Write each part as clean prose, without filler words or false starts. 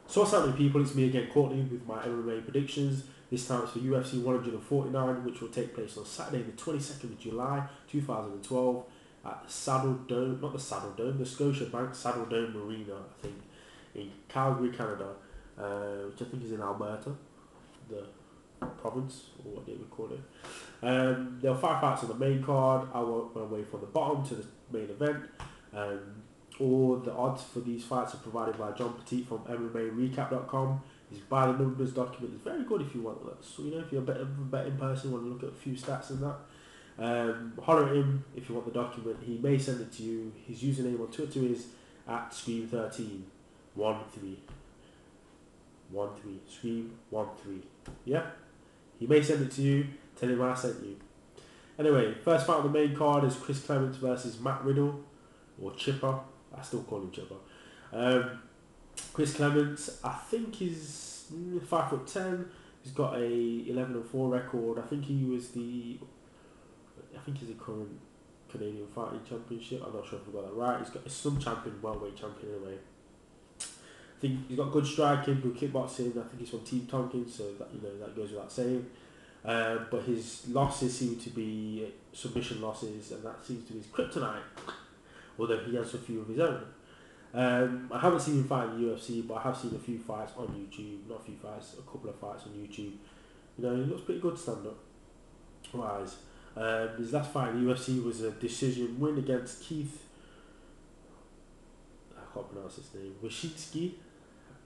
So what's happening, people? It's me again, Courtney, with my MMA predictions. This time it's for UFC 149, which will take place on Saturday the 22nd of July 2012 at the Saddledome, not the Saddledome, the Scotiabank Saddledome Arena, I think, in Calagary, Canada, which I think is in Alberta, the province, or what they would call it. There are 5 fights on the main card. I work my way from the bottom to the main event. All the odds for these fights are provided by John Petit from MMARecap.com. His by the numbers document is very good if you want that. So, if you're a betting person, want to look at a few stats and that. Holler at him if you want the document. He may send it to you. His username on Twitter is at Scream1313. 13. Scream13. Yeah? He may send it to you. Tell him I sent you. Anyway, first fight on the main card is Chris Clements versus Matt Riddle, or Chipper. I still call him Chipper. Chris Clements, I think he's 5'10". He's got a 11-4 record. I think he's a current Canadian Fighting Championship. I'm not sure if I got that right. He's got some champion, welterweight champion anyway. I think he's got good striking, good kickboxing. I think he's from Team Tompkins, so that goes without saying. But his losses seem to be submission losses, and that seems to be his kryptonite. Although he has a few of his own. I haven't seen him fight in the UFC, but I have seen a few fights on YouTube. Not a few fights, a couple of fights on YouTube. He looks pretty good stand-up wise. His last fight in the UFC was a decision win against Keith. I can't pronounce his name. Wyszynski.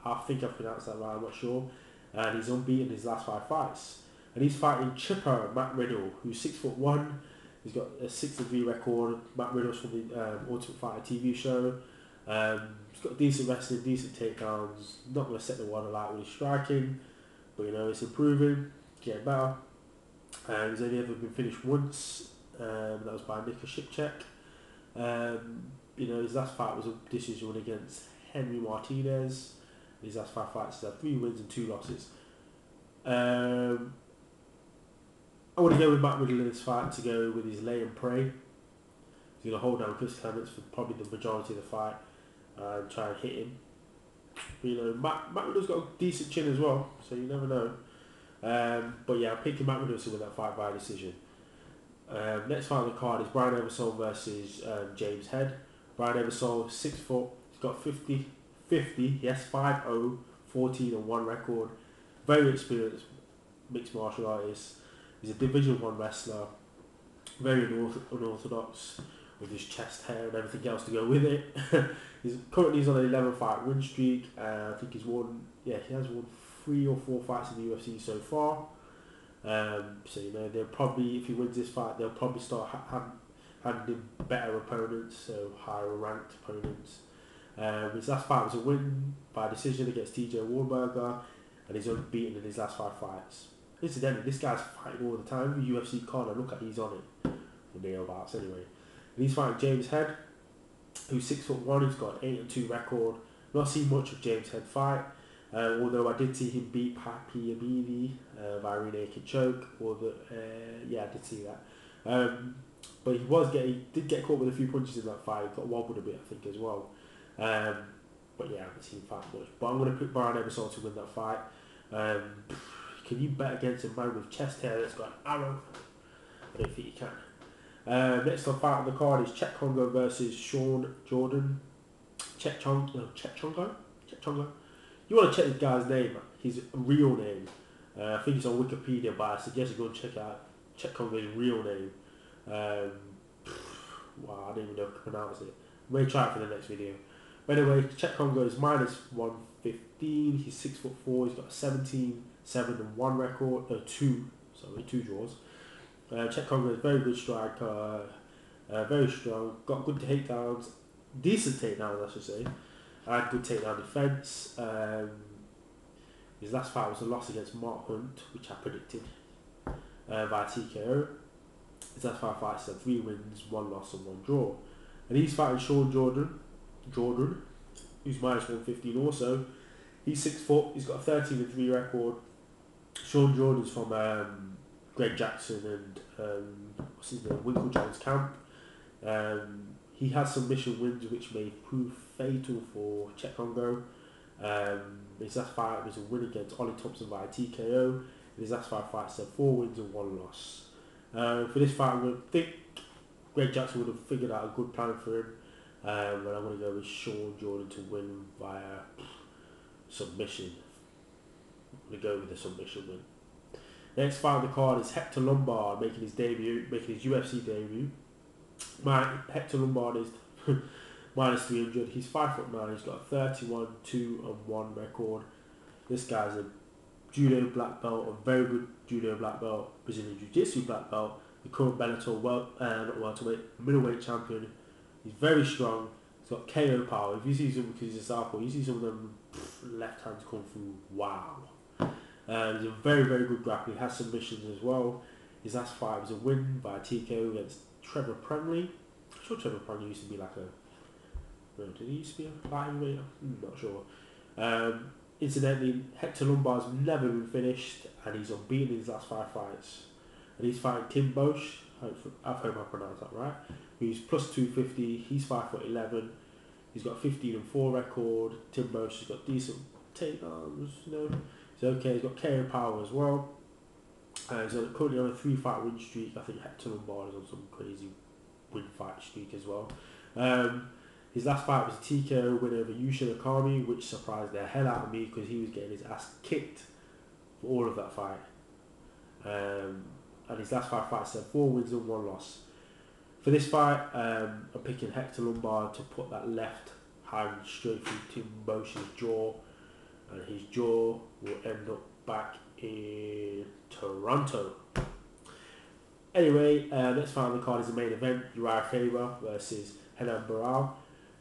I think I pronounced that right. I'm not sure. And he's unbeaten in his last 5 fights. And he's fighting Chipper Matt Riddle, who's 6'1". He's got a 6-3 record. Matt Riddle's from the Ultimate Fighter TV show. He's got decent wrestling, decent takedowns. Not going to set the world alight with his striking, but it's improving, getting better. He's only ever been finished once. That was by Nika Shipchek. His last fight was a decision win against Henry Martinez. His last 5 fights, he's had 3 wins and 2 losses. I want to go with Matt Riddle in this fight to go with his lay and pray. He's going to hold down Chris Clements for probably the majority of the fight and try and hit him. But, Matt Riddle's got a decent chin as well, so you never know. But yeah, I'm picking Matt Riddle to win that fight by decision. Next fight on the card is Brian Eversole versus James Head. Brian Eversole, 6 foot, he's got 50, yes, 5-0, 14-1 record. Very experienced mixed martial artist. He's a Division 1 wrestler, very unorthodox with his chest hair and everything else to go with it. he's on an 11-fight win streak. I think he has won 3 or 4 fights in the UFC so far. So they'll probably, if he wins this fight, they'll probably start handing him better opponents, so higher ranked opponents. His last fight was a win by decision against TJ Warburger, and he's unbeaten in his last 5 fights. Incidentally, this guy's fighting all the time. The UFC card I look at, he's on it. For thereabouts anyway. And he's fighting James Head, who's 6'1". He's got an 8-2 record. Not seen much of James Head fight, although I did see him beat Papi Abidi by rear naked choke. I did see that. But he did get caught with a few punches in that fight. He got wobbled a bit, I think, as well. But yeah, I haven't seen him fight much. But I'm going to pick Brian Eversole to win that fight. Can you bet against a man with chest hair that's got an arrow? I don't think you can. Next on fight on the card is Chet Congo versus Sean Jordan. Chet Congo. You want to check this guy's name, his real name. I think it's on Wikipedia, but I suggest you go and check out Chet Congo's real name. Wow, I don't even know if I can pronounce it. May try it for the next video. But anyway, Chet Congo is -115. He's 6'4". He's got a 17-7-1 record. 2 draws. Chet Congo is a very good striker. Very strong. Got good takedowns. Decent takedowns, I should say. And good takedown defense. His last fight was a loss against Mark Hunt, which I predicted by TKO. His last 5 fights had 3 wins, 1 loss and 1 draw. And he's fighting Sean Jordan, who's -115 also. He's 6 foot, he's got a 13-3 record. Sean Jordan's from Greg Jackson and Winklejohn's camp. He has submission wins which may prove fatal for Chet Congo. His last fight was a win against Ollie Thompson via TKO. His last 5 fights had 4 wins and 1 loss. For this fight, I think Greg Jackson would have figured out a good plan for him. And I'm going to go with Sean Jordan to win via submission. I'm going to go with the submission win. Next fight on the card is Hector Lombard making his UFC debut. Hector Lombard is minus 300. He's 5'9". He's got a 31-2-1 record. This guy's a judo black belt, a very good judo black belt, Brazilian Jiu-Jitsu black belt, the current Bellator middleweight champion. He's very strong. He's got KO power. If you see some, because he's a southpaw, you see some of them left hands come through. Wow. He's a very, very good grappler. He has submissions as well. His last fight was a win by TKO against Trevor Premley. I'm sure Trevor Premley used to be like did he used to be a lightweight? I'm not sure. Incidentally, Hector Lombard's never been finished, and he's unbeaten in his last 5 fights. And he's fighting Tim Bosch. I hope I pronounced that right. He's plus 250. He's 5'11". He's got a 15-4 record. Tim Bosch has got decent takedowns. He's okay. He's got KO power as well. He's currently on a 3-fight win streak. I think Hector Lombard is on some crazy win fight streak as well. His last fight was a TKO win over Yushin Akami, which surprised the hell out of me because he was getting his ass kicked for all of that fight. And his last 5 fights had 4 wins and 1 loss. For this fight, I'm picking Hector Lombard to put that left hand straight through Tim Bosch's jaw, and his jaw will end up back in Toronto. Anyway, next fight on the card is the main event: Uriah Faber versus Renan Barao.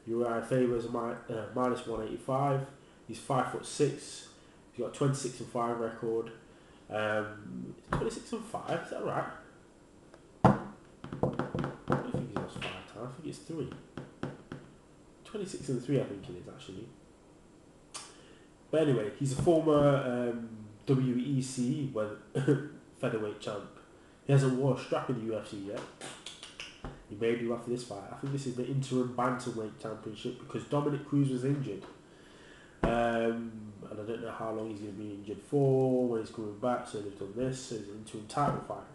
Uriah Faber is minus 185. He's 5'6". He's got a 26-5 record. 26-5, is that right? I don't think he's lost 5 times. I think it's 3. 26-3, I think it is actually. But anyway, he's a former WEC featherweight champ. He hasn't worn a strap in the UFC yet. He may do after this fight. I think this is the interim bantamweight championship because Dominic Cruz was injured. And I don't know how long he's going to be injured for, when he's coming back, so they've done this, so it's an interim title fight.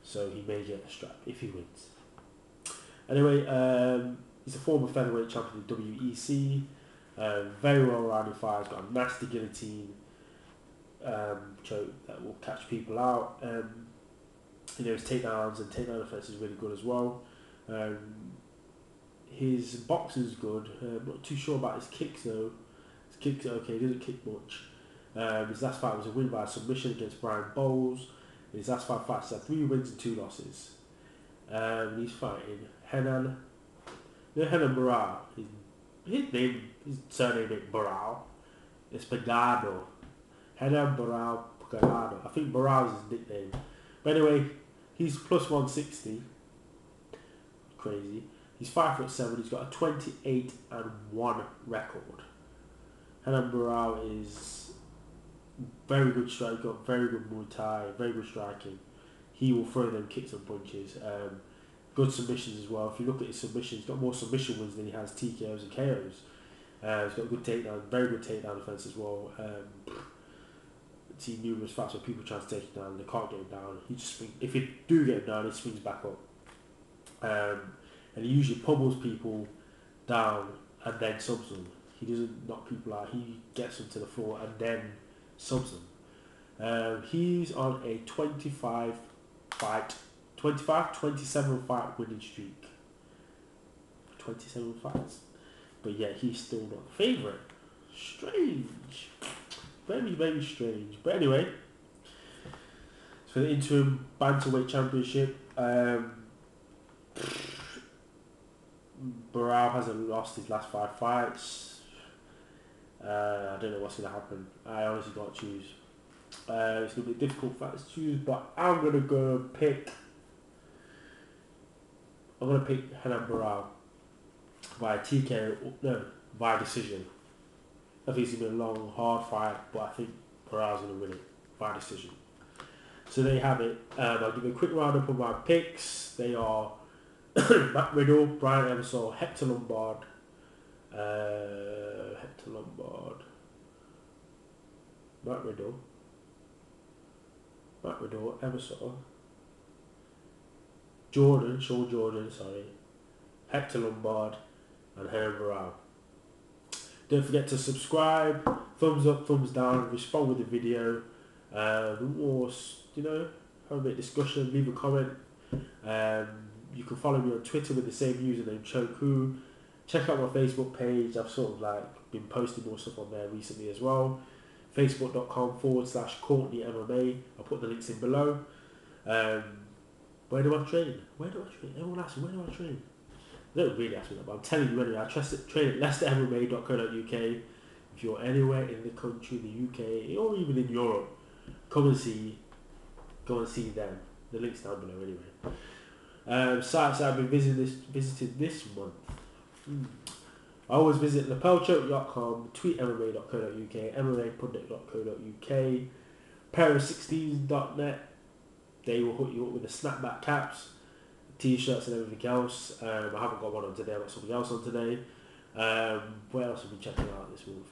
So he may get a strap if he wins. Anyway, he's a former featherweight champion in WEC, very well-rounded fighter, he's got a nasty guillotine choke that will catch people out. His takedowns and takedown defense is really good as well. His boxing's good. I'm not too sure about his kicks though. His kicks are okay, he doesn't kick much. His last fight was a win by submission against Brian Bowles. In his last 5 fights, he had 3 wins and 2 losses. He's fighting Renan Barao. His surname is Barao. It's Pagano. Renan Barao Pagano. I think Barao is his nickname. But anyway, he's plus 160. Crazy. He's 5'7". He's got a 28-1 record. Renan Barao is very good striker. Got very good Muay Thai. Very good striking. He will throw them kicks and punches. Good submissions as well. If you look at his submissions, he's got more submission wins than he has TKOs and KOs. He's got good takedown, very good takedown defense as well. See numerous fights where people try to take him down, they can't get him down. He just if you do get him down, he swings back up. And he usually pummels people down and then subs them. He doesn't knock people out. He gets them to the floor and then subs them. He's on a 27 fight winning streak. 27 fights. But yet he's still not the favourite. Strange. Very, very strange. But anyway, for the interim bantamweight championship, Barao hasn't lost his last 5 fights. I don't know what's going to happen. I honestly can't choose. It's going to be a difficult fight to choose, but I'm going to pick Renan Barao via TKO, via decision. I think it's going to be a long, hard fight, but I think Barao's going to win it by decision. So there you have it. I'll give you a quick roundup of my picks. They are Matt Riddle, Brian Ebersol, Hector Lombard, Matt Riddle, Eversole, Sean Jordan, Hector Lombard, and Herm Barao. Don't forget to subscribe, thumbs up, thumbs down, respond with the video, or, have a bit of discussion, leave a comment. You can follow me on Twitter with the same username, Choku. Check out my Facebook page. I've sort of been posting more stuff on there recently as well. Facebook.com/Courtney MMA. I'll put the links in below. Where do I train? Everyone asks me, where do I train? They don't really ask me that, but I'm telling you anyway. I train at LeicesterMMA.co.uk. If you're anywhere in the country, the UK, or even in Europe, go and see them. The link's down below anyway. Sites I've been visiting this month. I always visit lapelchoke.com, tweetmma.co.uk, mmapundit.co.uk, pair16.net. They will hook you up with the snapback caps, t-shirts and everything else. I haven't got one on today, I've got something else on today. What else have we been checking out this month?